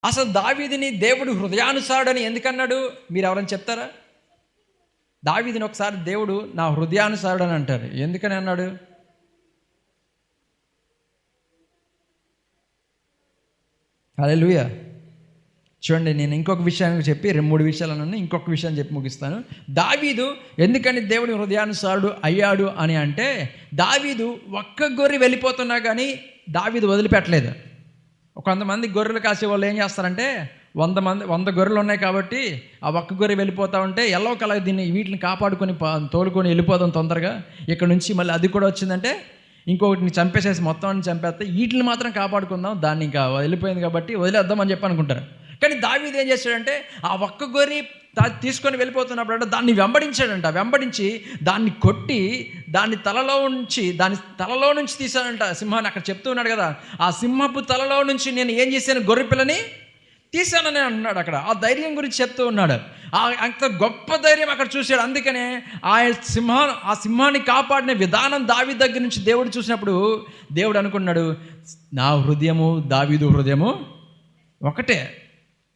అసలు దావీదుని దేవుడు హృదయానుసారుడని ఎందుకన్నాడు? మీరు ఎవరైనా చెప్తారా? దావీదుని ఒకసారి దేవుడు నా హృదయానుసారుడు అని అంటారు. ఎందుకని అన్నాడు? హల్లెలూయా. చూడండి, నేను ఇంకొక విషయాన్ని చెప్పి 2-3 విషయాలను ఇంకొక విషయాన్ని చెప్పి ముగిస్తాను. దావీదు ఎందుకని దేవుని హృదయానుసారుడు అయ్యాడు అని అంటే, దావీదు ఒక్క గొర్రె వెళ్ళిపోతున్నా కానీ దావీదు వదిలిపెట్టలేదు. కొంతమంది గొర్రెలు కాసే వాళ్ళు ఏం చేస్తారంటే, 100 గొర్రెలు ఉన్నాయి కాబట్టి ఆ ఒక్క గొర్రె వెళ్ళిపోతూ ఉంటే ఎల్లో కలర్ వీటిని కాపాడుకొని తోలుకొని వెళ్ళిపోదాం తొందరగా ఇక్కడ నుంచి, మళ్ళీ అది కూడా వచ్చిందంటే ఇంకొకటిని చంపేసేసి మొత్తం అన్ని చంపేస్తే వీటిని మాత్రం కాపాడుకుందాం, దాన్ని ఇంకా వెళ్ళిపోయింది కాబట్టి వదిలేద్దాం అని చెప్పి అనుకుంటారు. కానీ దావీదు ఏం చేశాడంటే, ఆ ఒక్క గొర్రె తీసుకొని వెళ్ళిపోతున్నప్పుడు దాన్ని వెంబడించాడంట. వెంబడించి దాన్ని కొట్టి దాని తలలో నుంచి తీశాడంట సింహాన్ని. అక్కడ చెప్తూ ఉన్నాడు కదా, ఆ సింహపు తలలో నుంచి నేను ఏం చేశాను, గొర్రె పిల్లని తీశానని అన్నాడు. అక్కడ ఆ ధైర్యం గురించి చెప్తూ ఉన్నాడు. అంత గొప్ప ధైర్యం అక్కడ చూశాడు. అందుకనే ఆ సింహాన్ని కాపాడిన విధానం దావీదు దగ్గర నుంచి దేవుడు చూసినప్పుడు దేవుడు అనుకున్నాడు, నా హృదయము దావీదు హృదయము ఒకటే.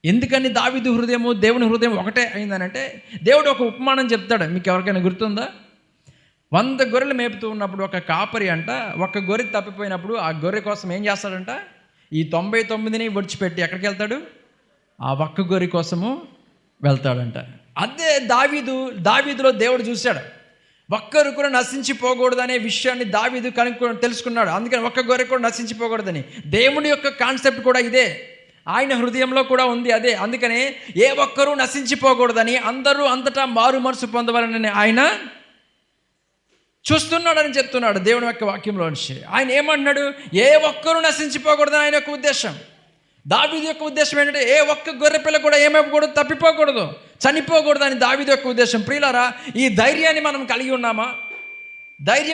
ఎందుకని దావీదు హృదయము దేవుని హృదయం ఒకటే అయిందనంటే, దేవుడు ఒక ఉపమానం చెప్తాడు. మీకు ఎవరికైనా గుర్తుందా? 100 గొర్రెలు మేపుతూ ఉన్నప్పుడు ఒక కాపరి అంట ఒక గొర్రె తప్పిపోయినప్పుడు ఆ గొర్రె కోసం ఏం చేస్తాడంట, ఈ 99ని విడిచిపెట్టి ఎక్కడికి వెళ్తాడు, ఆ ఒక్క గొర్రె కోసము వెళ్తాడంట. అదే దావీదులో దేవుడు చూశాడు. ఒక్కరు కూడా నశించిపోకూడదు అనే విషయాన్ని దావీదు తెలుసుకున్నాడు. అందుకని ఒక్క గొర్రె కూడా నశించిపోకూడదని. దేవుని యొక్క కాన్సెప్ట్ కూడా ఇదే, ఆయన హృదయంలో కూడా ఉంది అదే. అందుకనే ఏ ఒక్కరూ నశించిపోకూడదని, అందరూ అంతటా మారు మనసు పొందవాలని ఆయన చూస్తున్నాడని చెప్తున్నాడు దేవుని యొక్క వాక్యంలో నుంచి. ఆయన ఏమంటున్నాడు, ఏ ఒక్కరూ నశించిపోకూడదని ఆయన యొక్క ఉద్దేశం. దావీదు యొక్క ఉద్దేశం ఏంటంటే, ఏ ఒక్క గొర్రె పిల్ల కూడా ఏమైపోకూడదు, తప్పిపోకూడదు, చనిపోకూడదు అని దావీదు యొక్క ఉద్దేశం. ప్రియులారా, ఈ ధైర్యాన్ని మనం కలిగి ఉన్నామా? ధైర్యం